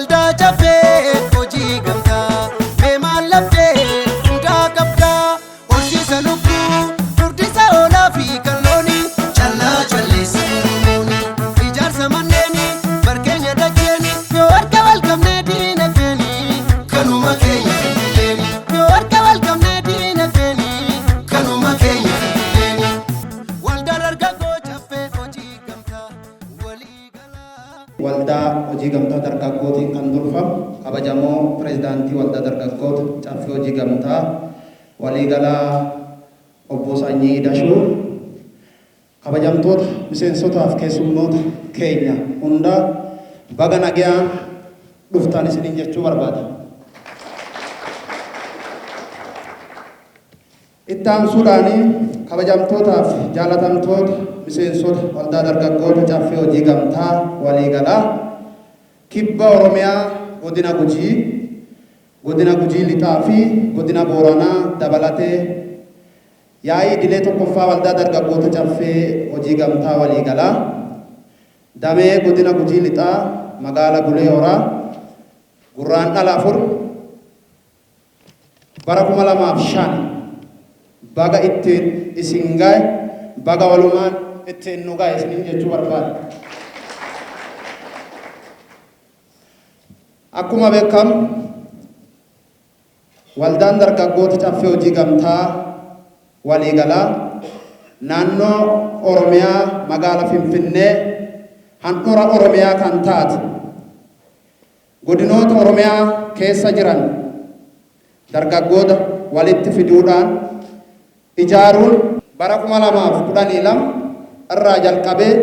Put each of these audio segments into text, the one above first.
waldaa jabbee hojii gamtaa beemaan laftee hundaa qabdaa horsiisa lubbuu furdisa oolaa fi kalloonii callaa calleessa oromooni ijaarsa manneeni barkeenya dacheeni yoo harka wal qabnee diina feeni kanuma keenya finfinneeni yoo harka wal qabnee diina feeni kanuma keenya finfinneeni waldaa dargaggoo jabbee hojii gamtaa walii galaa waldaa hojii gamtaa dargaggootiin kan durfamu kabajamoo pirezidaantii waldaa dargaggoota caffee hojii gamtaa waliigalaa obbo Sanyii Dashuu kabajamtoota miseensotaaf keessummoota keenya hunda baga nagayaan dhuftan isiniin jechuu barbaada. Ittaan suudhaanii kabajamtootaaf jaalatamtoota miseensota waldaa dargaggoota caffee hojii gamtaa waliigalaa kibba Oromiyaa godina Gujii lixaa fi godina Booranaa dabalatee yaa'ii idilee tokkoffaa waldaa dargaggoota caffee hojii gamtaa waliigalaa damee godina Gujii lixaa magaala Bulee Horaa gurraandhala 4 bara 2005 baga ittiin isin gahe baga walumaan ittiin nu gahe isiniin jechuu barbaada. Akkuma beekamu waldaan dargaggoota caffee hojii gamtaa waliigalaa naannoo Oromiyaa magaala Finfinnee handhuura Oromiyaa kan taate godinoota Oromiyaa keessa jiran dargaggoota walitti fiduudhaan ijaaruun bara 2012 irraa jalqabee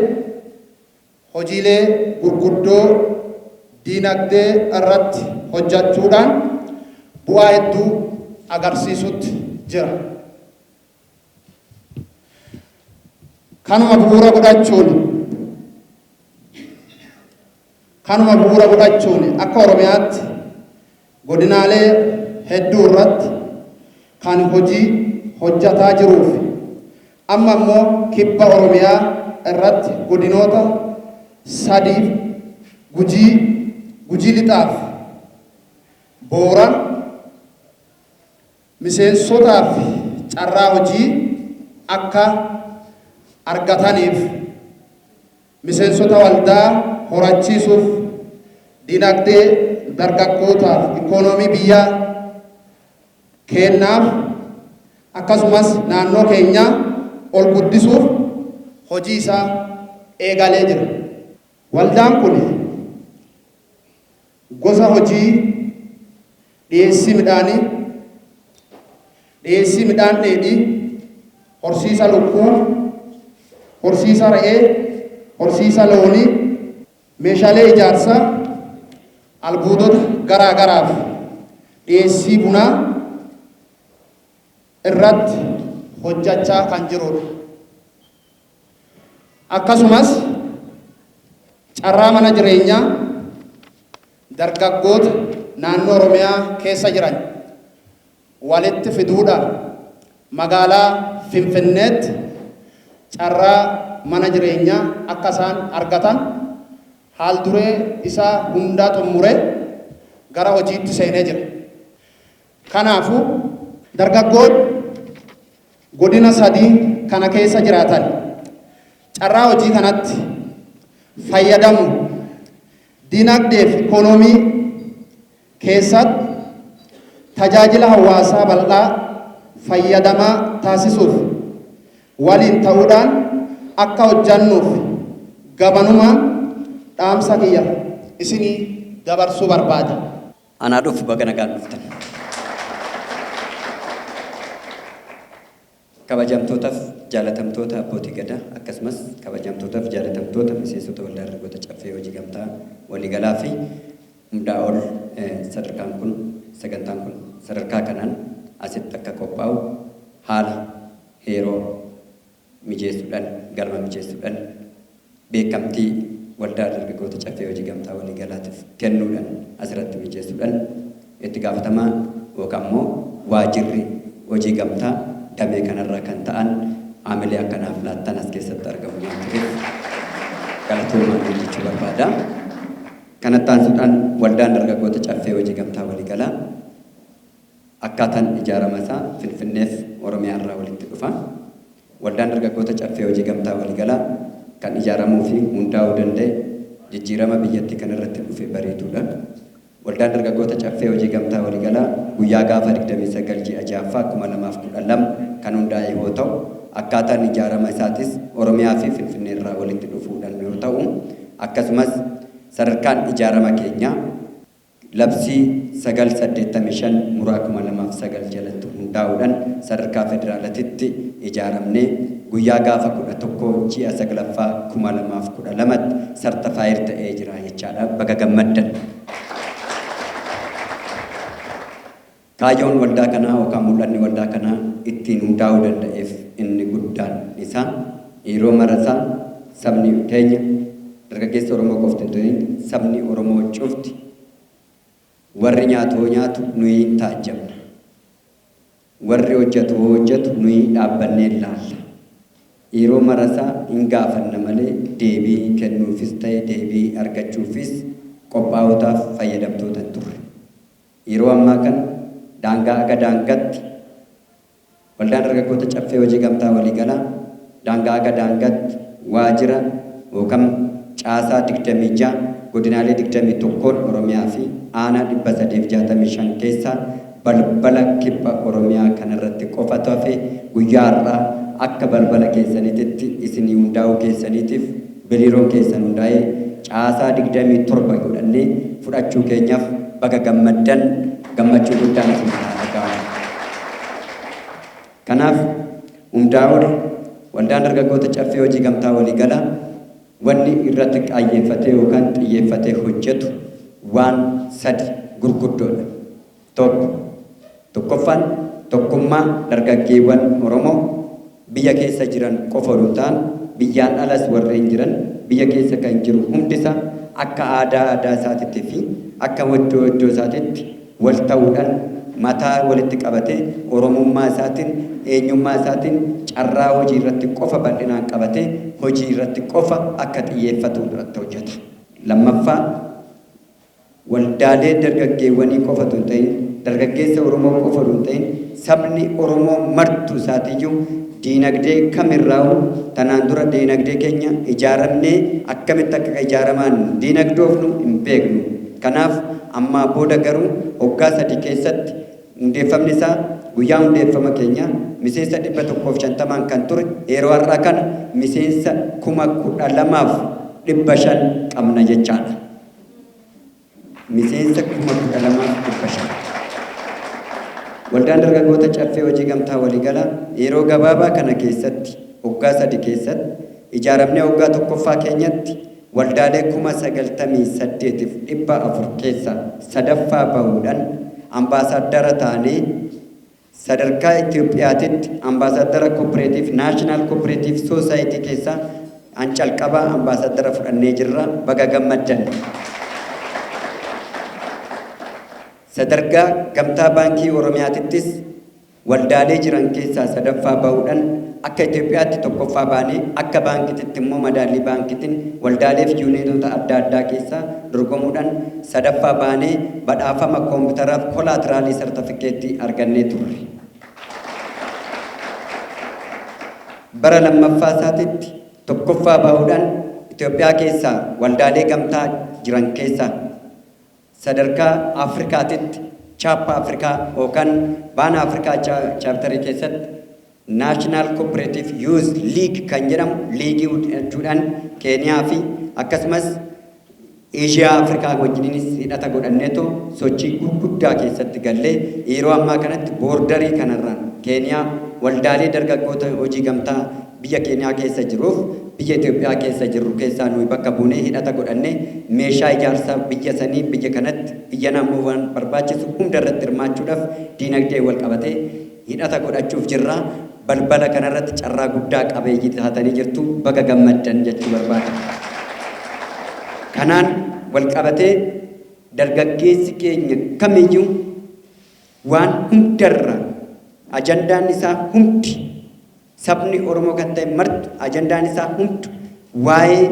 hojiilee gurguddoo diinagdee irratti hojjechuudhaan bu'aa hedduu agarsiisutti jira. Kanuma bu'uura godhachuun akka Oromiyaatti godinaalee hedduu irratti kan hojii hojjataa jiruuf amma immoo kibba Oromiyaa irratti godinoota 3 Gujii lixaaf Booran miseensotaaf carraa hojii akka argataniif miseensota waldaa horachiisuuf dinagdee dargaggootaaf ikoonoomii biyyaa kennaaf akkasumas naannoo keenya ol guddisuuf hojii isaa eegalee jira. Waldaan kun gosa hojii dhiyeessii midhaan dheedhii, horsiisa lukkuu, horsiisa re'ee, horsiisa loonii, meeshaalee ijaarsaa, albuudota garaa garaaf dhiyeessii bunaa irratti hojjechaa kan jirudha. Akkasumas carraa mana jireenyaa dargaggoota naannoo Oromiyaa keessa jiran walitti fiduudhaan magaalaa Finfinneetti carraa mana jireenyaa akka isaan argatan haal duree isaa hundaa xumuree gara hojiitti seenee jira. Kanaafuu dargaggoonni godina 3 kana keessa jiraatan carraa hojii kanatti fayyadamu dinagdee fi ikoonoomii keessatti tajaajila hawaasaa bal'aa fayyadamaa taasisuuf waliin ta'uudhaan akka hojjannuuf gabanumaan dhaamsa kiyya isinii dabarsuu barbaada. Anaa dhufu baga nagaan dhuftan. Kabajamtootaaf jaalatamtoota abbootii gadaa akkasumas kabajamtootaaf jaalatamtoota miseensota waldaa dargaggoota caffee hojii gamtaa waliigalaa fi hundaa ol sagantaan kun sadarkaa kanaan asitti akka qophaa'u haala yeroo mijeessuudhaan galma mijeessuudhaan beekamtii waldaa dargaggoota caffee hojii gamtaa waliigalaatiif kennuudhaan asirratti mijeessuudhaan itti gaafatamaa yookaan immoo waajirri hojii gamtaa damee kanarraa kan ta'an aamilee akkanaaf laattan as keessatti argamu waan ta'eef galatoomaa jechuu barbaada. Kanattaan suudhaan waldaan dargaggoota caffee hojii gamtaa waliigalaa akkaataan ijaarama isaa Finfinneef Oromiyaa irraa walitti dhufa. Waldaan dargaggoota caffee hojii gamtaa waliigalaa kan ijaaramuu fi hundaa'uu danda'e jijjiirama biyyattii kan irratti dhufe bareeduudha. Waldaan dargaggoota caffee hojii gamtaa waliigalaa guyyaa gaafa 29 ji'a ja'affaa 2012 kan hundaa'e yoo ta'u, akkaataan ijaarama isaatis Oromiyaa fi Finfinnee irraa walitti dhufuudhaan yoo ta'u, akkasumas sadarkaan ijaarama keenyaa labsii 985 muraa 2009 jalatti hundaa'uudhaan sadarkaa federaalaatti ijaaramnee guyyaa gaafa 11 ji'a 9ffaa 2012 sartifaayir ta'ee jira jechaadha. Baga gammaddan. Kaayyoon waldaa kanaa yookaan mul'anni waldaa kanaa ittiin hundaa'uu danda'eef inni guddaan isaa yeroo marasaa sabni keenya dargaggeessa Oromoo qofti hin ta'in sabni Oromoo cufti warri nyaatu nuyi taajjabna. Warri hojjetu nuyi dhaabbannee laalla. Yeroo marasaa hin gaafanna malee deebii kennuufis ta'e deebii argachuufis qophaa'otaaf fayyadamtoota turre. Yeroo ammaa kana daangaa aga daangaatti waldaan dargaggoota caffee hojii gamtaa waliigalaa daangaa aga daangaatti waajjira yookaan caasaa 26 godinaalee 21 Oromiyaa fi aanaa 365 keessaa balbala kibba Oromiyaa kanarratti qofa ta'e guyyaa har'aa akka balbala keessaniitti isinii hundaa'uu keessaniitiif biliroon keessan hundaa'ee caasaa 27 godhannee fudhachuu keenyaaf baga gammaddan. Gammachuu guddaan isin dhaga'ama. Kanaaf hundaa'uun waldaan dargaggoota caffee hojii gamtaa waliigalaa wanni irratti qaayyeeffatee yookaan xiyyeeffatee hojjetu waan sadi gurguddoodha. Tokkoffaan tokkummaa dargaggeewwan Oromoo biyya keessa jiran qofa osoo hin taane biyyaan alas warreen jiran biyya keessa kan jiru hundisa akka aadaa isaatiitti fi akka waddoo isaatiitti wal ta'uudhaan mataa walitti qabatee Oromummaa isaatiin eenyummaa isaatiin carraa hojii irratti qofa bal'inaan qabatee hojii irratti qofa akka xiyyeeffatu irratti hojjeta. Lammaffaa waldaalee dargaggeewwanii qofa osoo hin ta'in dargaggeessa Oromoo qofa osoo hin ta'in sabni Oromoo martuu isaatiiyyuu diinagdee kamirraa'u tanaan dura diinagdee keenya ijaaramnee akkamitti akka ijaaramaan diinagdoofnu hin beeknu. Kanaaf amma booda garuu waggaa 3 keessatti hundeeffamni isaa guyyaa hundeeffama keenya miseensa 150 kan ture yeroo har'aa kana miseensa 12,500 qabna jechaadha. Miseensa 12,500. Waldaan dargaggoota caffee hojii gamtaa waliigalaa yeroo gabaabaa kana keessatti waggaa 3 keessatti ijaaramnee waggaa tokkoffaa keenyatti waldaalee 98,400 keessa sadaffaa bahuudhaan ambaasaadara taanee sadarkaa Itoophiyaatitti ambaasaadara kooperaatiif naashinaal kooperaatiif soosaayitii keessa calqabaa ambaasaadara fudhannee jirra. Baga gammaddan. Sadarkaa gamtaa baankii Oromiyaatittis waldaalee jiran keessaa sadaffaa bahuudhaan akka Itoophiyaatti tokkoffaa baanee akka baankiitti immoo madaallii baankiitiin waldaaleef yuunitoota adda addaa keessaa dorgomuudhaan sadaffaa baanee badhaafama koompitaraaf kolaatiraalii sartifikeettii argannee turre. Bara lammaffaa isaatitti tokkoffaa bahuudhaan Itoophiyaa keessaa waldaalee gamtaa jiran keessaa sadarkaa Afrikaatitti chaappa Afrikaa yookaan baana Afrikaa chaaptarii keessatti National Cooperative Youth League kan jedhamu liigii jechuudhaan Keeniyaa fi akkasumas Eeshiyaa Afrikaa wajjinis hidhata godhanneetu sochii gurguddaa keessatti gallee yeroo ammaa kanatti boordarii kanarraan Keeniyaa waldaalee dargaggoota hojii gamtaa biyya Keeniyaa keessa jiruuf biyya Itoophiyaa keessa jirru keessaa nuyi bakka buunee hidhata godhannee meeshaa ijaarsaa biyya sanii biyya kanatti biyya naannoo waan barbaachisu hunda irratti hirmaachuudhaaf diinagdee wal qabatee hidhata godhachuuf jirra. Balbala kanarratti carraa guddaa qabeeyyii taatanii jirtu. Baga gammaddan jechuu barbaada. Kanaan wal qabatee dargaggeessi keenya kamiyyuu waan hundarra ajandaan isaa hundi sabni Oromoo kan ta'e marti ajandaan isaa hundi waa'ee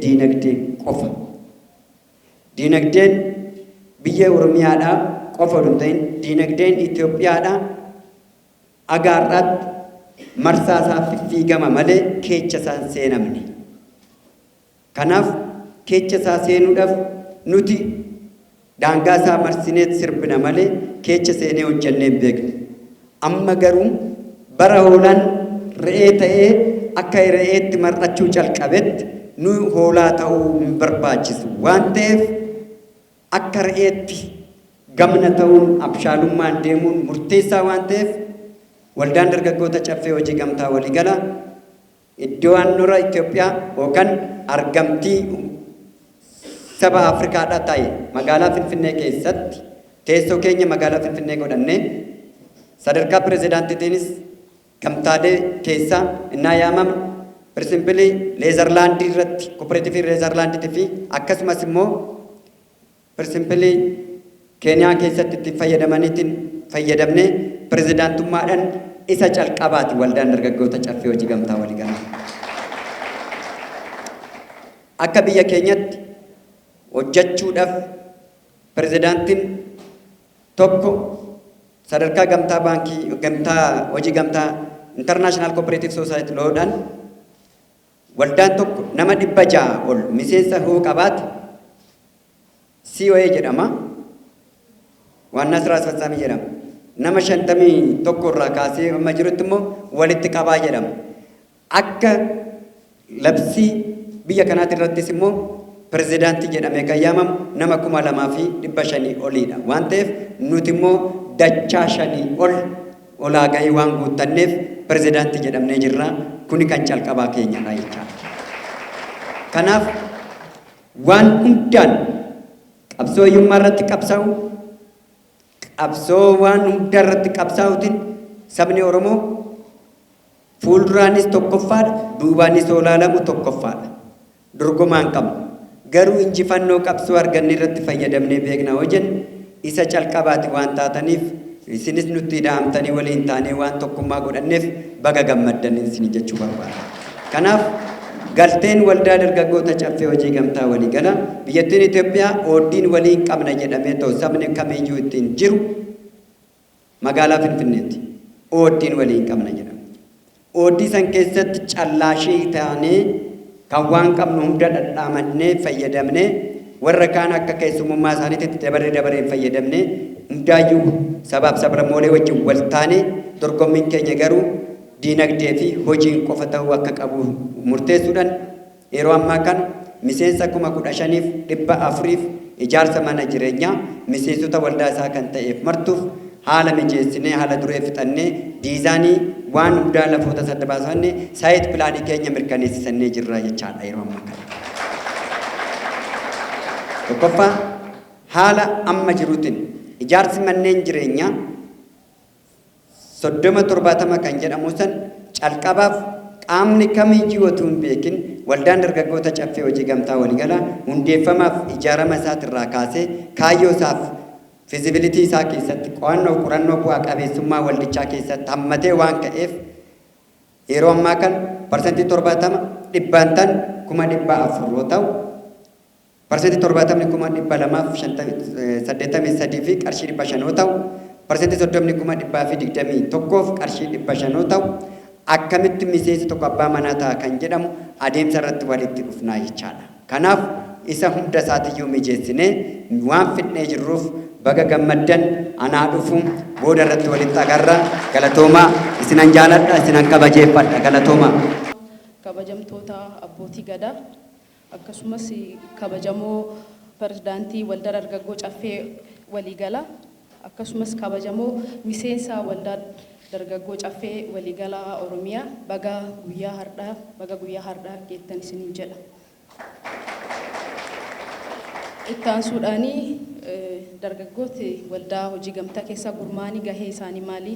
diinagdee qofa. Diinagdeen biyya Oromiyaadhaa qofa osoo hin ta'in diinagdeen Itoophiyaadhaa agaarraatti marsaa isaa fiigama malee keecha isaa hin seenamne. Kanaaf keecha isaa seenuudhaaf nuti daangaa isaa marsinee sirbina malee keecha seenee hojjennee hin beeknu. Amma garuu bara hoolaan re'ee ta'ee akka re'eetti mar'achuu calqabetti nu hoolaa ta'uu hin barbaachisu waan ta'eef akka re'eetti gamna ta'uun abshaalummaan deemuun murteessaa waan ta'eef waldaan dargaggoota caffee hojii gamtaa waliigala iddoo handhuura Itoophiyaa yookaan argamtii saba Afrikaadhaa ta'e magaalaa Finfinnee keessatti teessoo keenya magaalaa Finfinnee godhannee sadarkaa pirezidaantiitiinis gamtaalee keessaa innaa yaamamu pirsimpilii Neezerlaandii irratti kooperaatiivii Neezerlaandiitii fi akkasumas immoo pirsimpilii Keeniyaa keessatti itti fayyadamnee pirezidaantummaadhaan isa calqabaati waldaan dargaggoota caffee hojii gamtaa waliigala. Akka biyya keenyatti hojjechuudhaaf pirezidaantiin tokko sadarkaa gamtaa baankii gamtaa hojii gamtaa International Cooperative Society loodhaan waldaan tokko nama 600 ol miseensa hoo qabaate COA jedhama. Waanna sira asfasaamii jedhama. Nama 51 irraa kaasee amma jirutti immoo walitti qabaa jedhama. Akka labsii biyya kanaatti irrattis immoo pirezidaantii jedhamee kan yaamamu nama 2500 oliidha. Waan ta'eef nuti immoo dachaa 5 ol olaa gahee waan guuttanneef pirezidaantii jedhamnee jirra. Kuni kan calqabaa keenyadha jechaadha. Kanaaf waan hundaan qabsooyyummaa irratti qabsaa'u qabsoo waan hunda irratti qabsaa'utiin sabni Oromoo fuulduraanis tokkoffaadha duubaanis olaalamu tokkoffaadha. Dorgomaan qabu garuu injifannoo qabsoo arganne irratti fayyadamnee beekna hojen isa calqabaati waan taataniif isinis nutti dhaamtanii waliin taanee waan tokkummaa godhanneef baga gammaddan isin jechuu barbaada. Kanaaf galteen waldaa dargaggoota caffee hojii gamtaa waliigala biyyattiin Itoophiyaa ooddiin waliin qabna jedhamee ta'u sabni kamiyyuu ittiin jiru magaalaa Finfinneetti ooddiin waliin qabna jedhama. Ooddii san keessatti callaashee taanee kan waan qabnu hunda dhadhaamannee fayyadamnee warra kaan akka keessummaa isaaniitti dabareen fayyadamnee hundaayyuu sabaaf sablammoolee wajjin wal taanee dorgommiin keenya garuu diinagdee fi hojiin qofa ta'uu akka qabu murteessuudhaan yeroo ammaa kana miseensa 15,400 ijaarsa mana jireenyaa miseensota waldaa isaa kan ta'eef martuuf haala mijeessinee haala duree fixannee diizaanii waan hundaa lafoota sadda baasannee saayit pilaanii keenya mirkaneessisannee jirra jechaadha yeroo ammaa kana. Tokkoffaa haala amma jiruutiin ijaarsi manneen jireenyaa 30-70 kan jedhamu san calqabaaf qaamni kamiyyuu otoo hin beekin waldaan dargaggoota caffee hojii gamtaa waliigala hundeeffamaaf ijaarama isaatirraa kaasee kaayyoo isaaf fizibilitii isaa keessatti qorannoo bu'aa qabeessummaa waldichaa keessatti hammatee waan ka'eef yeroo ammaa kan parsantii 70 dhibbantan 400 yoo ta'u parsantii 70 283 fi qarshii 500 yoo ta'u parsantii 30 221 fi qarshii 500 yoo ta'u akkamitti miseensi tokko abbaa manaa ta'a kan jedhamu adeemsa irratti walitti dhufnaa jechaadha. Kanaaf isa hunda isaatiyyuu mijeessinee waan fidnee jirruuf baga gammaddan anaa dhufu booda irratti walitti agarra galatoomaa isinan jaaladha isinan kabajeeffadha galatoomaa. Kabajamtoota abbootii gadaa akkasumas kabajamoo pirezidaantii waldaa dargaggoo caffee waliigala akkasumas kabajamoo miseensa waldaa dargaggoo caffee waliigala Oromiyaa baga guyyaa har'aa geettan isiniin jedha. Ittaansuudhaanii dargaggooti waldaa hojii gamtaa keessaa gurmaa'anii gahee isaanii maali?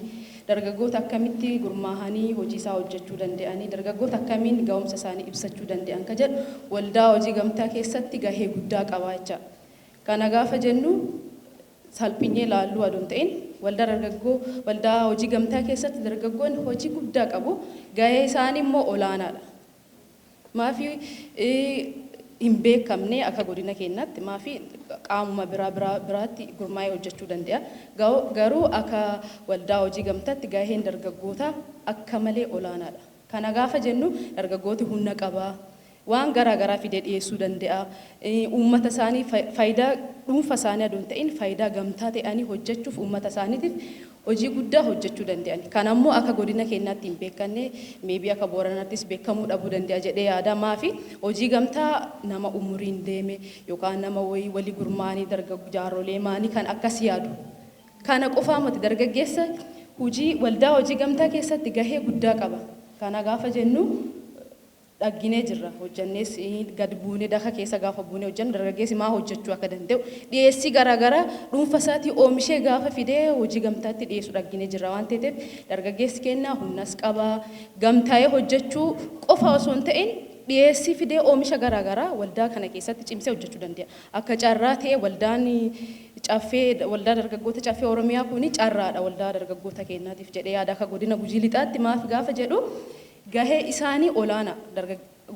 Dargaggoota akkamitti gurmaa'anii hojii isaa hojjechuu danda'anii dargaggoota akkamiin ga'umsa isaanii ibsachuu danda'an ka jedhu waldaa hojii gamtaa keessatti gahee guddaa qaba jecha. Kana gaafa jennu salphinyee laalluu aduun ta'in waldaa hojii gamtaa keessatti dargaggoonni hojii guddaa qabu gahee isaanii immoo olaanaadha. Maafi hin beekamne akka godina keenyaatti maafi qaamuma biraatti gurmaa'ee hojjechuu danda'a. Garuu akka waldaa hojii gamtaatti gaheen dargaggoota akka malee olaanaadha. Kana gaafa jennu dargaggooti humna qabaa. Waan garaa fidee dhiyeessuu danda'a. Uummata isaanii faayidaa dhuunfa isaanii aduun ta'in faayidaa gamtaa ta'anii hojjechuuf uummata isaaniitiif hojii guddaa hojjechuu danda'an. Kan ammoo akka godina keenyaatti hin beekanne meebii akka Booranaattis beekamuu dhabuu danda'a jedhee yaadamaa fi hojii gamtaa nama umuriin deeme yookaan nama walii gurmaanii jaarrolee maanii kan akkas yaadu. Kana qofaa miti dargaggeessa waldaa hojii gamtaa keessatti gahee guddaa qaba. Kana gaafa jennu dhagginee jirra hojjannees gad buunee daka keessa gaafa buunee hojjannu dargaggeessi maa hojjechuu akka danda'u dhiyeessii garaagaraa dhuunfa isaatii oomishee gaafa fidee hojii gamtaatti dhiyeessu dhagginee jirra waan ta'eef dargaggeessi keenya humnas qabaa gamtaa'ee hojjechuu qofa osoo hin ta'in dhiyeessii fidee oomisha garaagaraa waldaa kana keessatti cimsee hojjechuu danda'a. Akka carraa ta'e waldaa dargaggoota caffee Oromiyaa kuni carraadha waldaa dargaggoota keenyaatiif jedhee yaada akka godina Gujii Lixaatti maaf gaafa jedhu gahee isaanii olaana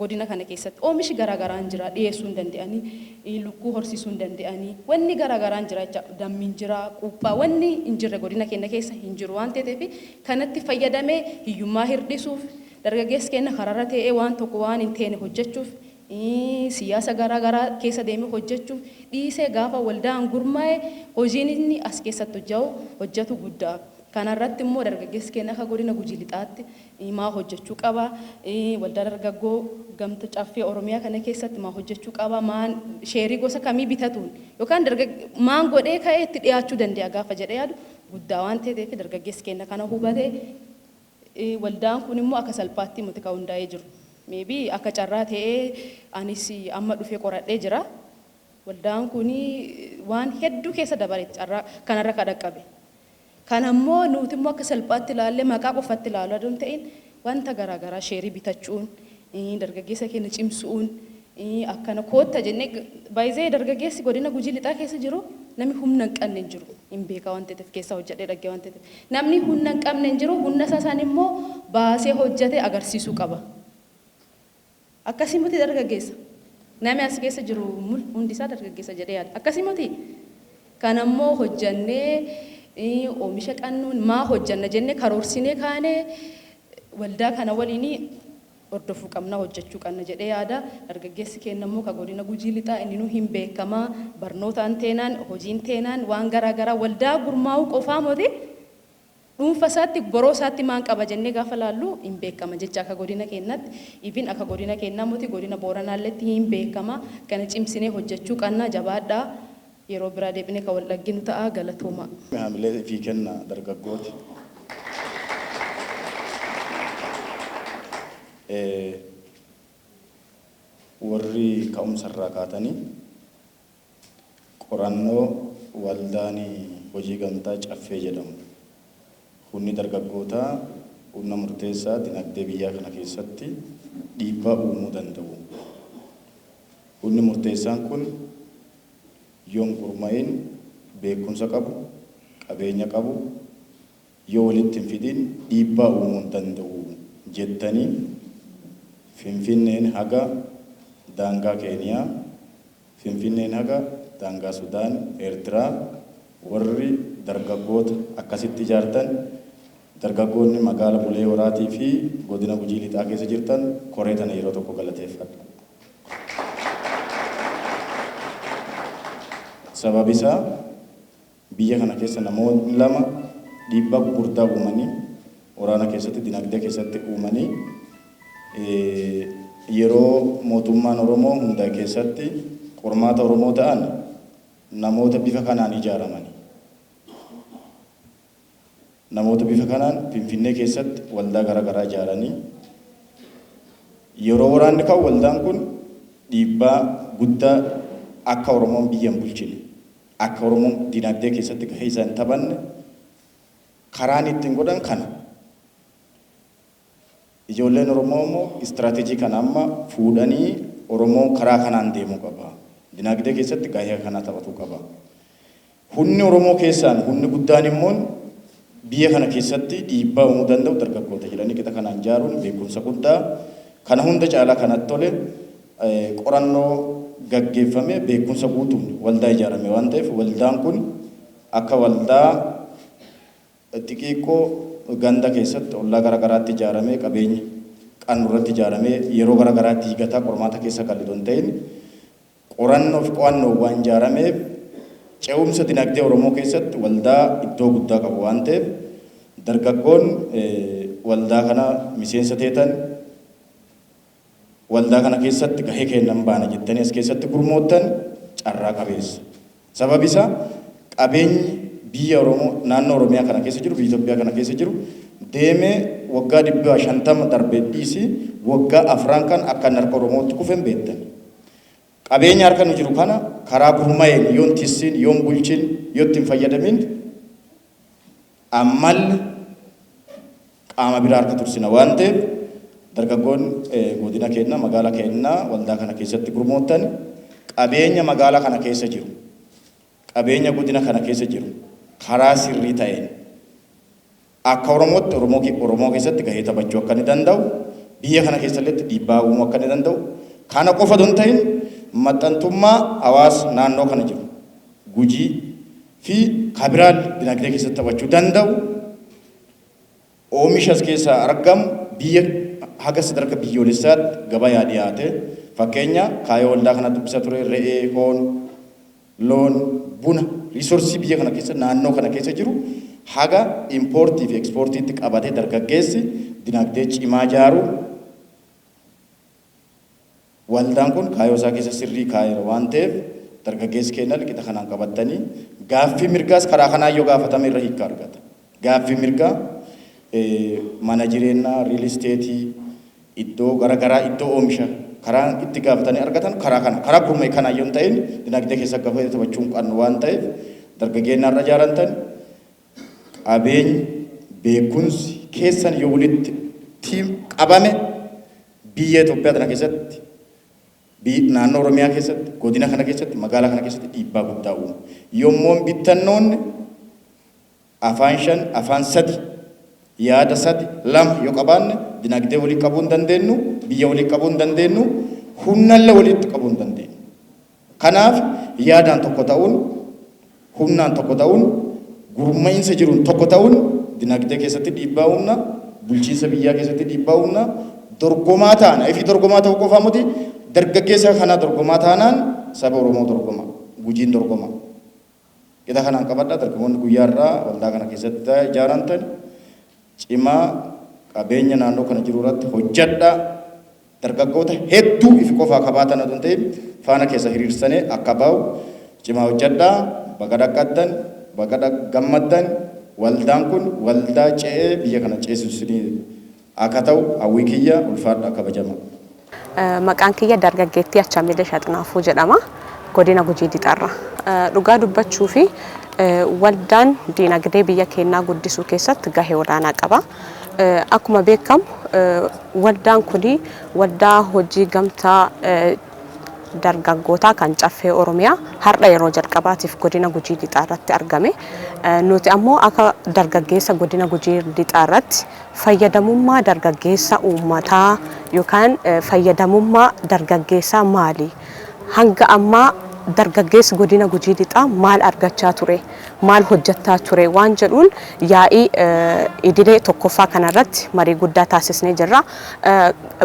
godina kana keessatti oomishi garaagaraan jira dhiyeessuu hin danda'anii lukkuu horsiisuu hin danda'anii wanni garaagaraan jira dammiin jira quuphaa wanni hin jirre godina keenya keessa hin jiru waan ta'eef kanatti fayyadamee hiyyummaa hirdhisuuf dargaggeessi keenya karaarra ta'ee waan tokko waan hin teene hojjechuuf siyaasa garaagaraa keessa deemee hojjechuuf dhiisee gaafa waldaan gurmaa'e hojiin inni as keessatti hojjetu guddaa. Kanarratti immoo dargaggeessi keenya akka godina Gujii Lixaatti maa hojjechuu qaba waldaa dargaggoo gamta caffee Oromiyaa kana keessatti maa hojjechuu qaba maan sheerii gosa kamii bitatuun yookaan maan godhee ka'ee itti dhiyaachuu danda'a gaafa jedhee yaadu guddaa waan ta'eef dargaggeessi keenya kana hubatee waldaan kun immoo akka salphaatti miti kan hundaa'ee jiru. Meebii akka carraa ta'ee anis amma dhufee qoradhee jira. Waldaan kun waan hedduu keessa dabale carraa kanarra kadhaqqabe. Kan ammoo nuti immoo akka salphaatti ilaallee maqaa qofatti ilaaluu aduun ta'in wanta garaagaraa sheerii bitachuun dargaggeessa keenya cimsuun akkana kootta jennee baay'ee dargaggeessi godina Gujii Lixaa keessa jiru namni humna hin qabne hin jiru hin beekaa waan ta'eef keessa hojjedhee dhaggee waan ta'eef namni humna hin qabne hin jiru humna isaan immoo baasee hojjetee agarsiisuu qaba. Akkasii miti dargaggeessa namni as keessa jiru hundi isaa dargaggeessa jedhee yaada akkasii miti kan ammoo hojjannee oomisha qannuun maa hojjanna jennee karoorsinee kaanee waldaa kana waliin hordofuu qabna hojjechuu qabna jedhee yaada dargaggeessi keenya immoo ka godina Gujii Lixaa inni nu hin beekamaa barnootaan teenaan hojiin teenaan waan garaagaraa waldaa gurmaa'uu qofaa moti dhuunfa isaatti boroo isaatti maan qaba jennee gaafa laallu hin beekama jecha akka godina keenyaatti even akka godina keenyaa moti godina Booranaalletti hin beekama kana cimsinee hojjechuu qabna jabaadhaa. Yeroo biraa deebinee kan wal dhagginu ta'a galatooma. Haamilee fi kenna dargaggooti. Warri ka'umsarraa kaatanii qorannoo waldaan hojii gamtaa caffee jedhamu. Humni dargaggootaa humna murteessaa dinagdee biyyaa kana keessatti dhiibbaa uumuu danda'u. Humni murteessaan kun yoon gurmaa'in beekumsa qabu qabeenya qabu yoo walitti hin fidin dhiibbaa uumuu danda'u jettanii Finfinneen haga daangaa Keeniyaa Finfinneen haga daangaa Sudaan Eertiraa warri dargaggoota akkasitti ijaartan dargaggoonni magaala Bulee Horaatii fi godina Gujii Lixaa keessa jirtan koree tana yeroo tokko galateeffadha. Sababni isaa biyya kana keessa namoonni lama dhiibbaa gurguddaa uumanii waraana keessatti dinagdee keessatti uumanii yeroo mootummaan Oromoo hunda keessatti qormaata Oromoo ta'an namoota bifa kanaan ijaaramanii namoota bifa kanaan Finfinnee keessatti waldaa garaagaraa ijaaranii yeroo waraanni ka'u waldaan kun dhiibbaa guddaa akka Oromoon biyya hin bulchine akka Oromoon dinagdee keessatti gahee isaa hin taphanne karaan ittiin godhan kana. Ijoolleen Oromoo immoo istiraatiijii kana amma fuudhanii Oromoon karaa kanaan deemuu qaba. Dinagdee keessatti gahee kana taphatuu qaba. Humni Oromoo keessaan humni guddaan immoo biyya kana keessatti dhiibbaa uumuu danda'u dargaggoota jedhanii qixa kanaan ijaaruun beekumsa guddaa kana hunda caalaa kanatti tole qorannoo gaggeeffame beekumsa guutuun waldaa ijaarame waan ta'eef waldaan kun akka waldaa xixiqqoo ganda keessatti ollaa garaagaraatti ijaaramee qabeenya qanuurratti ijaaramee yeroo garaagaraatti higataa qormaata keessa kallitu hin ta'in qorannoo fi qo'annoo waan ijaarameef ce'umsa dinagdee Oromoo keessatti waldaa iddoo guddaa qabu waan ta'eef dargaggoon waldaa kana miseensa ta'an waldaa kana keessatti gahee kennan baana jettanii as keessatti gurmoottan carraa qabeessa. Sababni isaa qabeenyi biyya Oromoo naannoo Oromiyaa kana keessa jiru biyya Itoophiyaa kana keessa jiru deemee waggaa 50 darbee dhiisi waggaa 4 kan akka harka Oromootti kufeen beektan. Qabeenya harka nu jiru kana karaa gurmaa'een yoon tissiin yoon bulchiin yoo ittiin fayyadamin ammal qaama biraa harka tursina waan ta'eef dargaggoon godina keenya magaalaa keenya waldaa kana keessatti gurmoottan qabeenya magaalaa kana keessa jiru qabeenya godina kana keessa jiru karaa sirrii ta'een akka Oromootti Oromoo keessatti gahee taphachuu akka ni danda'u biyya kana keessatti dhiibbaa uumuu akka ni danda'u kana qofa don ta'in maxxantummaa hawaasa naannoo kana jiru Gujii fi kabiraal dinagdee keessatti taphachuu danda'u oomishas keessaa argamu biyya haga sadarkaa biyyoolessaatti gabayaa dhiyaate fakkeenya kaayoo waldaa kana dubbisa ture re'ee hoon loon buna riisoorsii biyya kana keessa naannoo kana keessa jiru haga impoortii fi ekspoortiitti qabatee dargaggeessi dinagdee cimaa ijaaru waldaan kun kaayoo isaa keessa sirrii kaayera waan ta'eef dargaggeessi keenya liqita kanaan qabatanii gaaffii mirgaas karaa kanaan yoo gaafatame irra hiika argata. Gaaffii mirgaa mana jireenyaa riil isteetii iddoo garaagaraa iddoo oomisha karaa itti gaafatanii argatan karaa gurmaa'e kanaan yoo ta'in dinagdee keessa gafee taphachuun qabnu waan ta'eef dargaggeenya irra ijaarantan qabeenyi beekumsi keessan yoo walitti qabame biyya Itoophiyaa kana keessatti naannoo Oromiyaa keessatti godina kana keessatti magaalaa kana keessatti dhiibbaa guddaa uuma. Yommuu bittannoonni afaan 5 afaan 3 yaada 2 yoo qabaanne dinagdee walii qabuu hin dandeenyu biyya walii qabuu hin dandeenyu humnallee walitti qabuu hin dandeenyu. Kanaaf yaadaan tokko ta'uun humnaan tokko ta'uun gurmaa'insa jiruun tokko ta'uun dinagdee keessatti dhiibbaa uumna bulchiinsa biyyaa keessatti dhiibbaa uumna dorgomaa ta'an ifi dorgomaa ta'uu qofaa miti dargaggeessa kana dorgomaa taanaan saba Oromoo dorgoma Gujiin dorgoma. Kita kanaan qabadha dargaggoonni guyyaarraa waldaa kana keessatti ijaaramtan cimaa qabeenya naannoo kana jiru irratti hojjedha dargaggoota hedduu ifi qofaa qabaatan adun ta'e faana keessa hiriirsanii akka baa'u cimaa hojjedha baga dhaqqattan baga gammaddan waldaan kun waldaa ce'ee biyya kana ceesisuu akka ta'u hawwii kiyya ulfaadha kabajama. Maqaan kiyya dargaggeettii Achaamilee Shaxinaafuu jedhama godina Gujii Lixaarra. Dhugaa dubbachuu fi waldaan dinagdee biyya keenyaa guddisuu keessatti gahee olaanaa qaba. Akkuma beekamu waldaan kuni waldaa hojii gamtaa dargaggootaa kan caffee Oromiyaa har'a yeroo jalqabaatiif godina Gujii Lixaarratti argame. Nuti ammoo akka dargaggeessa godina Gujii Lixaarratti fayyadamummaa dargaggeessa uummataa yookaan fayyadamummaa dargaggeessaa maali? Hanga ammaa dargaggeessi godina Gujii Lixaa maal argachaa ture? Maal hojjechaa ture? Waan jedhuun yaa'ii idilee tokkoffaa kanarratti marii guddaa taasisnee jirra.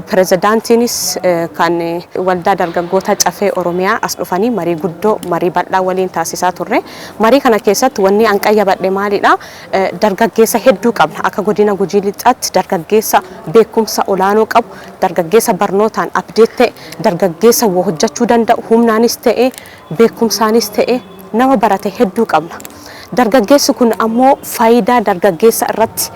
Pirezidaantiinis kan waldaa dargaggoota caffee Oromiyaa as dhufanii marii guddoo marii bal'aa waliin taasisaa turre. Marii kana keessatti wanni an qayyabadhe maalidha? Dargaggeessa hedduu qabna. Akka godina Gujii Lixaatti dargaggeessa beekumsa olaanoo qabu, dargaggeessa barnootaan abdeet ta'e, dargaggeessa hojjechuu danda'u, humnaanis ta'e, beekumsaanis ta'e nama barate hedduu qabna. Dargaggeessi kun ammoo faayidaa dargaggeessa irratti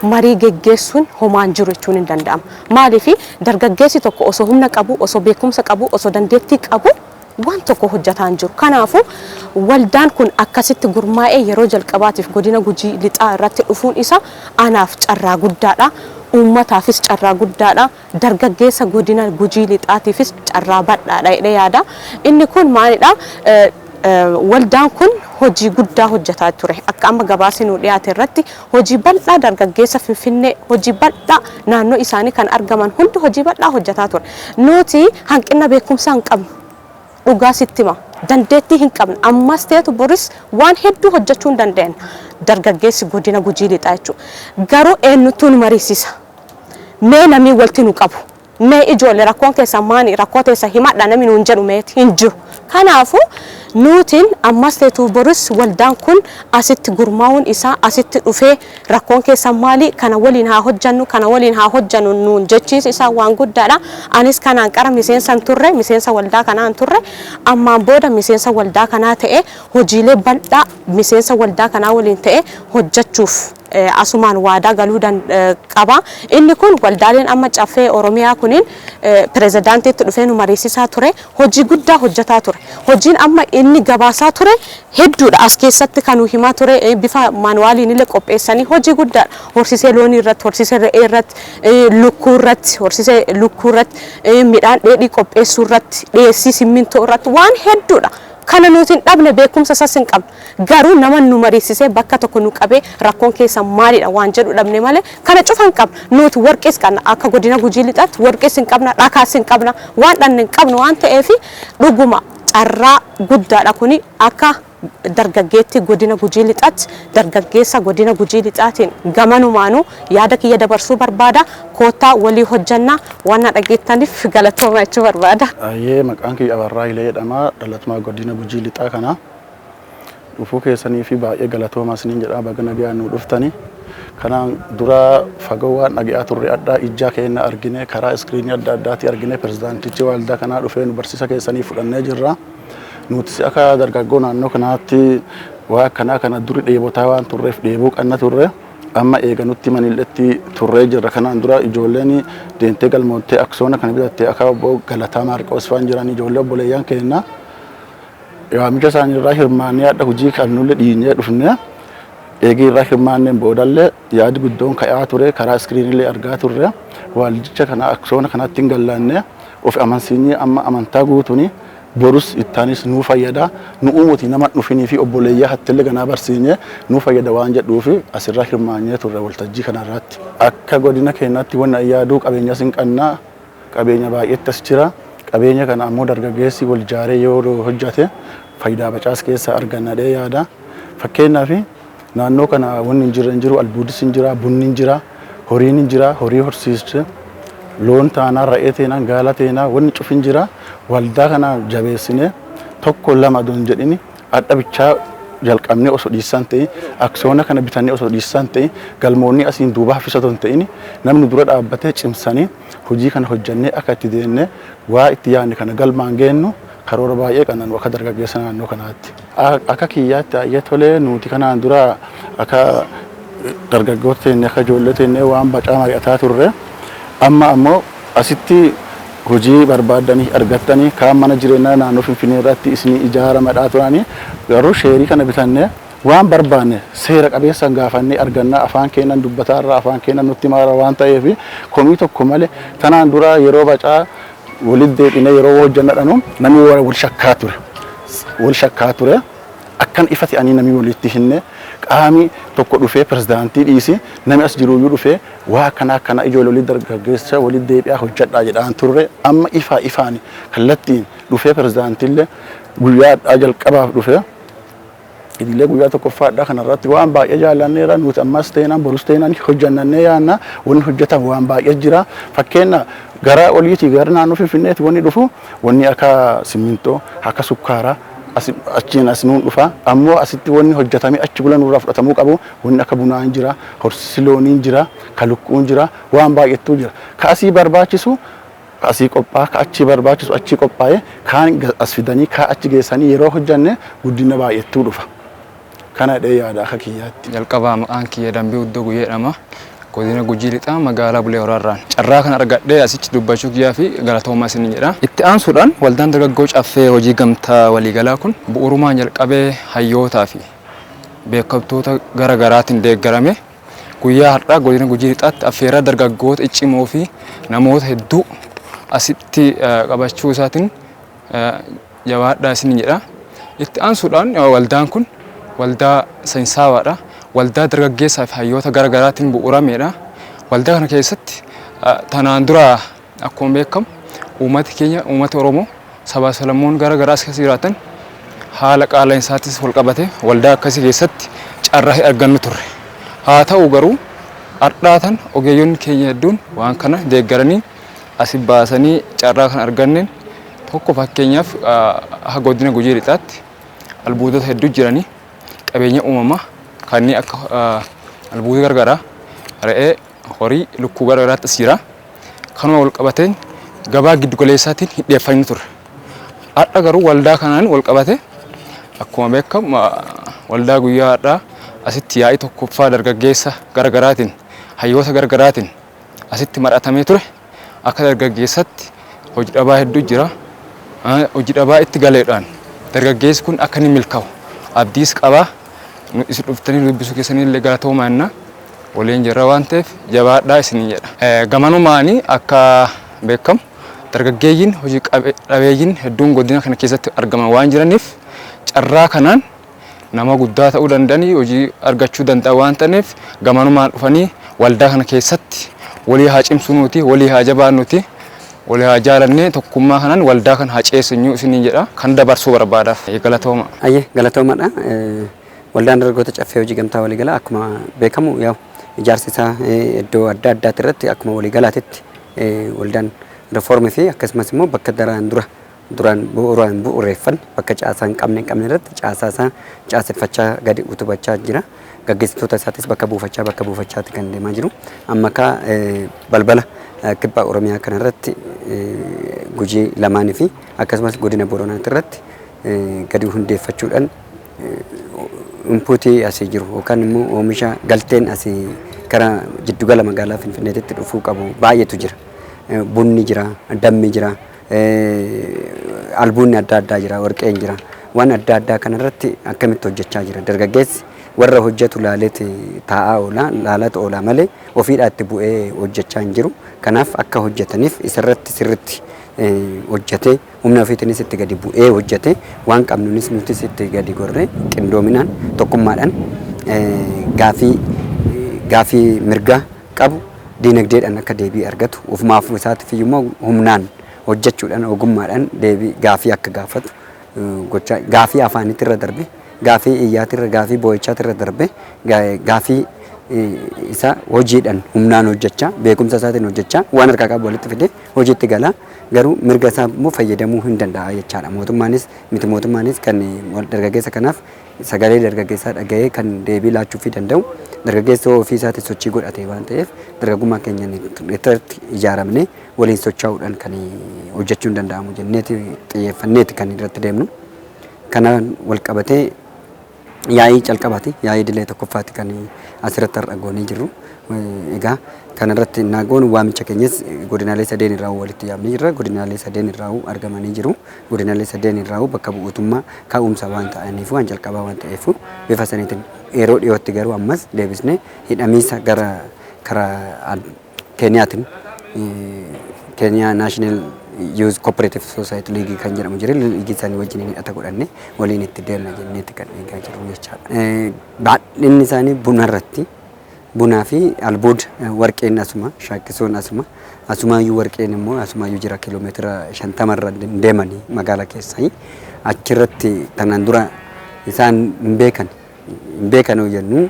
marii geggeessuun homaan jiru jechuun hin danda'amu. Maaliif dargaggeessi tokko osoo humna qabu, osoo beekumsa qabu, osoo dandeettii qabu waan tokko hojjetaa hin jiru. Kanaafuu waldaan kun akkasitti gurmaa'ee yeroo jalqabaatiif godina Gujii Lixaa irratti dhufuun isa anaaf carraa guddaadha. Uummataafis carraa guddaadha. Dargaggeessa godina Gujii Lixaatiifis carraa badhaadha jedhee yaada. Inni kun maalidha? Waldaan kun hojii guddaa hojjetaa ture. Akka amma gabaasni nu dhiyaate irratti hojii bal'aa dargaggeessa Finfinnee hojii bal'aa naannoo isaanii kan argaman hundi hojii bal'aa hojjetaa ture. Nuti hanqina beekumsaa hin qabnu. dhugaa sitti hima. Dandeettii hin qabne ammas ta'etu boris waan hedduu hojjechuu hin dandeenye dargaggeessi godina Gujii lixaa jechuudha. Garuu eenyutu nu mariisisa? Mee namni walitti nu qabu? Mee ijoollee rakkoon keessa maani rakkoo keessa himadha namni nuun jedhu meeti hin jiru. Kanaafuu nutiin ammas ta'etu boris waldaan kun asitti gurmaa'uun isaa asitti dhufee rakkoon keessa maali kana waliin haa hojjannu nuun jechiis isaa waan guddaadha. Anis kanaan qara miseensa turre miseensa waldaa kanaan turre ammaan booda miseensa waldaa kanaa ta'e hojiilee bal'aa miseensa waldaa kanaa waliin ta'e hojjechuuf asumaan waadaa galuu qaba. Inni kun waldaaleen amma caffee Oromiyaa kuniin pirezidaantiitti dhufee nu mariisisaa ture hojii guddaa hojjetaa ture. Hojiin amma inni gabaasaa ture hedduudha as keessatti kan nu himaa ture bifa maanuwaaliin illee qopheessanii hojii guddaadha. Horsiisee loonii irratti, horsiisee re'ee irratti, lukkuu irratti, horsiisee lukkuu irratti, midhaan dheedhii qopheessuu irratti, dhiyeessii simmintoo irratti waan hedduudha. Kana nuti dhabne beekumsa isaas hin qabne garuu nama nu mariisisee bakka tokko nu qabee rakkoon keessa maalidha waan jedhu dhabne malee kana cufa hin qabne nuti warqees qabna akka godina Gujii lixaatti warqees hin qabna dhakaas hin qabna waan dhanne hin qabnu waan ta'eef dhuguma carraa guddaadha kuni akka dargaggeetti godina Gujii lixaatti dargaggeessa godina Gujii lixaatiin gamanumaanuu yaada kiyya dabarsuu barbaada koottaa walii hojjannaa waan dhageettaniif galatooma jechuu barbaada. Maqaan kiyya Abarraa Hilee jedhama dhalatuma godina Gujii lixaa kana dhufuu keessanii fi baay'ee galatooma isiniin jedha baga nagaan nu dhuftani. Kanaan dura fagoo waan dhage'aa turre adda ijaa keenya argine karaa iskiriinii adda addaatti argine pirezidaantichi waldaa kanaa dhufee nu barsiisa keessanii fudhannee jirra. Nuti akka dargaggoo naannoo kanaatti waa akkanaa kana duri dheebotaa waan turreef dheebuu qanna turre amma eeganutti manilletti turree jirra. Kanaan dura ijoolleen deentee galmoottee aksoona kana bitattee akka obbo Galataa Maarqoos faan jiran ijoollee obboleeyyan keenya waamicha isaanii irraa hirmaannee adda hojii kan nulle dhiinyee dhufne eegii irraa hirmaanneen boodallee yaadi guddoon ka'aa ture karaa iskiriinillee argaa turre waldicha kana aksoona kanatti hin gallaanne of amansiinyee amma amantaa guutuuni borus ittaanis nuu fayyada nu umuti nama dhufinii fi obboleeyyaa hattillee ganaa barsiinye nuu fayyada waan jedhuufi asirraa hirmaannee turre waltajjii kanarratti. Akka godina keenyatti wanna yaaduu qabeenya sinqannaa qabeenya baay'eetti as jira. Qabeenya kana ammoo dargaggeessi wal jaaree yoo hojjate faayidaa bacaas keessa argannadhee yaada. Fakkeenyaaf naannoo kana wanni hin jiru albuudis hin jira, bunni hin jira, horiin hin jira, horii horsiische loon taanaa ra'ee teenaa gaala teenaa wanni cufin jira. Waldaa kana jabeessine tokko lama don jedhini adda bichaa jalqabnee osoo dhiissan ta'e aksoona kana bitannee osoo dhiissan ta'e galmoonni asiin duuba hafisatoon ta'ini namni dura dhaabbatee cimsanii hojii kana hojjannee akka itti deenne waa itti yaadne kana galmaan geennu karoora baay'ee qanan akka dargaggeessa naannoo kanaatti. Akka kiyyaatti baay'ee tolee nuti kanaan dura akka dargaggoota teenne akka ijoollee teenne waan bacaa mari'ataa turre amma ammoo asitti hojii barbaadanii argattanii kaan mana jireenyaa naannoo Finfinnee irratti isinii ijaaramadhaa turanii garuu sheerii kana bitannee waan barbaanne seera qabeessaan gaafannee argannaa afaan keenan dubbataarraa afaan keenan nutti maara waan ta'eef komii tokko malee tanaan dura yeroo bacaa walitti deebinee yeroo hojjannadhanu namni wal shakkaa ture akkan ifa ta'anii namni walitti hinne qaami tokko dhufee pirezidaantii dhiisi namni as jiruyyuu dhufee waa akkana ijoollee walitti dargaggeessa walitti deebi'aa hojjedhaa jedhaan turre amma ifaan kallattiin dhufee pirezidaantiillee guyyaa jalqabaaf dhufee idilee guyyaa tokkoffaadhaa kanarratti waan baay'ee jaallanneera nuti ammas ta'inaan borus ta'inaan hojjannannee yaanna wanni hojjetan waan baay'ee jira fakkeenya gara oliitii gara naannoo Finfinneetti wanni dhufu wanni akka simmintoo akka sukkaaraa achiin as nuun dhufa ammoo asitti wanni hojjetamee achi bulan irraa fudhatamuu qabu wanni akka bunaan jira horsiisi looniin jira kalukkuun jira waan baay'eetu jira ka asii barbaachisu ka asii qophaa'a ka achi barbaachisu achi qophaa'ee kaan as fidanii ka achi geessanii yeroo hojjanne guddina baay'eetu dhufa kana dhee yaada akka kiyyaatti. Jalqabaa maqaan kiyya Dambii Uddoo Guyyeedhama godina Gujii lixaa magaalaa Bulee Horaarraan carraa kana argadhee asitti dubbachuu kiyyaa fi galatoomaa isin jedha. Itti aansuudhaan waldaan dargaggoo caffee hojii gamtaa waliigalaa kun bu'uurumaan jalqabee hayyootaa fi beekamtoota gara garaatiin deeggarame guyyaa har'aa godina Gujii lixaatti affeeraa dargaggoota iccimoo fi namoota hedduu asitti qabachuu isaatiin jabaadhaa isin jedha. Itti aansuudhaan waldaan kun waldaa saayinsaawaadha. Waldaa dargaggeessaa fi hayyoota gara garaatiin bu'uurameedha. Waldaa kana keessatti tanaan dura akkuma beekamu uummati keenya uummati Oromoo sabaa salamoon gara garaas keessa jiraatan haala qaala'insaattis wal qabate waldaa akkasii keessatti carraa argannu turre. Haa ta'u garuu har'aatan ogeeyyoonni keenya hedduun waan kana deeggaranii asii baasanii carraa kan arganneen tokko fakkeenyaaf godina Gujii Lixaatti albuudota hedduu jiranii qabeenya uumamaa kanneen akka albuuda gargaraa re'ee horii lukkuu gargaraattis jira. Kanuma wal qabateen gabaa giddu galeessaatiin hidheeffamni turre. Har'a garuu waldaa kanaan wal qabate akkuma beekamu waldaa guyyaa har'aa asitti yaa'ii tokkoffaa dargaggeessa gargaraatiin hayyoota gargaraatiin asitti mari'atamee ture. Akka dargaggeessatti hojii dhabaa hedduu jira. Hojii dhabaa itti galeedhaan dargaggeessi kun akka inni milkaa'u abdiis qabaa. Isin dhuftanii dubbisuu keessanii illee galatoomaa jenna. Waliin jirra waan ta'eef jabaadhaa isiniin jedha. Gamanumaanii akka beekamu dargaggeeyyiin hojii dhabeeyyiin hedduun godina kana keessatti argaman waan jiraniif carraa kanaan nama guddaa ta'uu danda'anii hojii argachuu danda'an waan ta'aniif gamanumaan dhufanii waldaa kana keessatti walii haa cimsuu nuti, walii haa jabaannu nuti, walii haa jaalannee tokkummaa kanaan waldaa kana haa ceessinyu isiniin jedha. Kan dabarsuu barbaadaaf galatooma. Ayyee galatoomadha. Waldaan dargaggoota caffee hojii gamtaa waliigalaa akkuma beekamu yaa ijaarsi isaa iddoo adda addaatti irratti akkuma waliigalaatitti waldaan rifoormii fi akkasumas immoo bakka duraan bu'uureeffan bakka caasaa hin qabne irratti caasaa isaa caaseffachaa gadi utubachaa jira. Gaggeessitoota isaatis bakka buufachaatti kan deemaa jiru. Amma akka balbala kibba Oromiyaa kanarratti Gujii lamaanii fi akkasumas godina Booranaatti irratti gadi hundeeffachuudhaan inpuutii asii jiru yookaan immoo oomisha galteen asii karaa jiddugala magaalaa Finfinneetti dhufuu qabu baay'eetu jira. Bunni jira, dammi jira, albuunni adda addaa jira, warqeen jira. Waan adda addaa kanarratti akkamitti hojjechaa jira. Dargaggeessi warra hojjetu laaleeti taa'aa oola, laalaatu oola malee ofiidhaatti bu'ee hojjechaa hin jiru. Kanaaf akka hojjetaniif isarratti sirriitti hojjetee humna ofiitiinis itti gadi bu'ee hojjetee waan qabnuunis nutis itti gadi gorree qindoominaan tokkummaadhaan gaafii mirgaa qabu diinagdeedhaan akka deebii argatu ofumaaf isaatiif immoo humnaan hojjechuudhaan ogummaadhaan deebii gaafii akka gaafatu gochaa gaafii afaanitti irra darbe gaafii iyyaatti irra gaafii boo'ichaatti irra darbe gaafii isa hojiidhaan humnaan hojjechaa beekumsa isaatiin hojjechaa waan harkaa qabu walitti fidee hojiitti galaa garuu mirga isaa immoo fayyadamuu hin danda'a jechaadha. Mootummaanis miti mootummaanis kan dargaggeessa kanaaf sagalee dargaggeessaa dhaga'ee kan deebii laachuu danda'u dargaggeessa ofii isaatiin sochii godhatee waan ta'eef dargaggummaa keenya irratti ijaaramnee waliin socho'uudhaan kan hojjechuu hin danda'amu jenneeti xiyyeeffanneeti kan irratti deemnu. Kanaan wal qabatee yaa'ii calqabaati yaa'ii idilee tokkoffaatti kan asirratti har'a goonee jirru. Egaa kanarratti naagoon waamicha keenyas godinaalee sadeen irraa walitti yaamnee jirra. Godinaalee sadeen irraa argamanii jiru. Godinaalee sadeen irraa bakka bu'uutummaa ka'umsa waan ta'aniif waan jalqabaa waan ta'eef bifa saniitiin yeroo dhiyootti garuu ammas deebisnee hidhamiisa gara karaa Keeniyaatiin Keeniyaa Naashinaal Youth Cooperative Society League kan jedhamu jira. Liigii isaanii wajjin hidhata godhannee waliin itti deemna jenneetti kan eegaa jiru jechaadha. Baadhinni isaanii bunarratti bunaa fi albuuda warqeen asuma shaakkisuun asumaayyuu warqeen immoo asumaayyuu jira kiiloomeetira 50 irra deemanii magaalaa keessaa achirratti tanaan dura isaan hin beekan jennu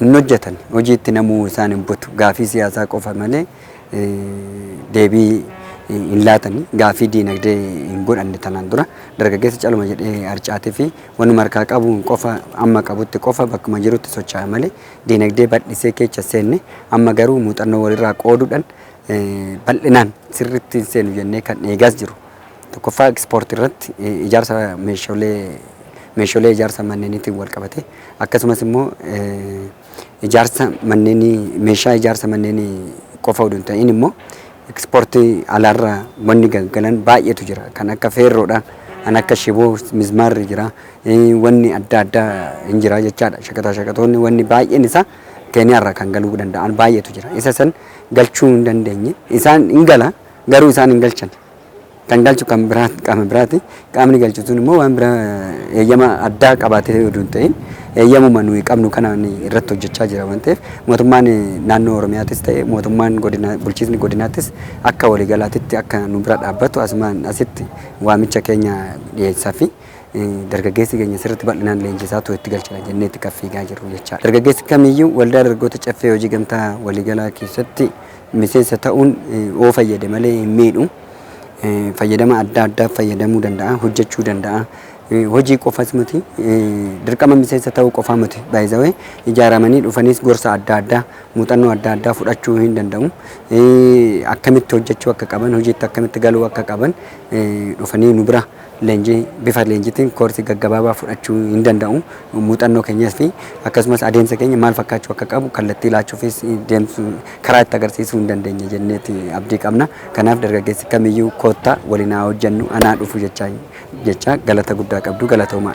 hin hojjetan hojiitti namuu isaan hin butu gaafii siyaasaa qofa malee deebii hin laatanii gaafii diinagdee hin godhanne tanaan dura dargaggeessa caluma jedhee harcaatee fi wanuma harkaa qabu qofa amma qabutti qofa bakkuma jirutti socho'a malee diinagdee bal'isee keessa seenne amma garuu muuxannoo walirraa qooduudhaan bal'inaan sirriitti seenu jennee kan eegaas jiru. Tokkoffaa ekspoortii irratti ijaarsa meeshaalee ijaarsa manneeniitiin wal qabate akkasumas immoo ijaarsa manneenii meeshaa ijaarsa manneenii qofa oduu hin ta'in immoo ekspoortii alaarraa wanni galgalan baay'eetu jira. Kan akka feerroodha, kan akka shiboo mismaarri jira, wanni adda addaa hin jira jechaadha. Shaqatoonni wanni baay'een isaa Keeniyaarraa kan galuu danda'an baay'eetu jira. Isa san galchuu hin dandeenye. Isaan hin gala garuu isaan hin galchan. Kan galchu kan biraati qaama biraati. Qaamni galchu sun immoo waan biraa eeyyama addaa qabaatee oduu hin ta'in eeyyamuma nuyi qabnu kana irratti hojjechaa jira waan ta'eef mootummaan naannoo Oromiyaatis ta'e mootummaan godina bulchiisni godinaattis akka waliigalaatitti akka nu bira dhaabbatu asumaan asitti waamicha keenya dhiyeessaa fi dargaggeessi keenya sirriitti bal'inaan leenjisaa ta'u itti galchina jennee itti kaffiigaa jirru jechaadha. Dargaggeessi kamiyyuu waldaa dargaggoota caffee hojii gamtaa waliigalaa keessatti miseensa ta'uun oo fayyade malee hin miidhu. Fayyadama adda addaa fayyadamuu danda'a, hojjechuu danda'a. Hojii qofas miti dirqama miseensa ta'uu qofaa miti baay'isawee ijaaramanii dhufaniis gorsa adda addaa muuxannoo adda addaa fudhachuu hin danda'u. Akkamitti hojjechuu akka qaban hojiitti akkamitti galuu akka qaban dhufanii nu bira leenjii bifa leenjiitiin koorsii gaggabaabaa fudhachuu hin danda'u. Muuxannoo keenyas fi akkasumas adeemsa keenya maal fakkaachuu akka qabu kallattii laachuufis deemsu karaa itti agarsiisuu hin dandeenye jenneeti abdii qabna. Kanaaf dargaggeessi kamiyyuu koottaa waliin haa hojjennu anaa dhufu jecha galata guddaa qabdu galatoomaa.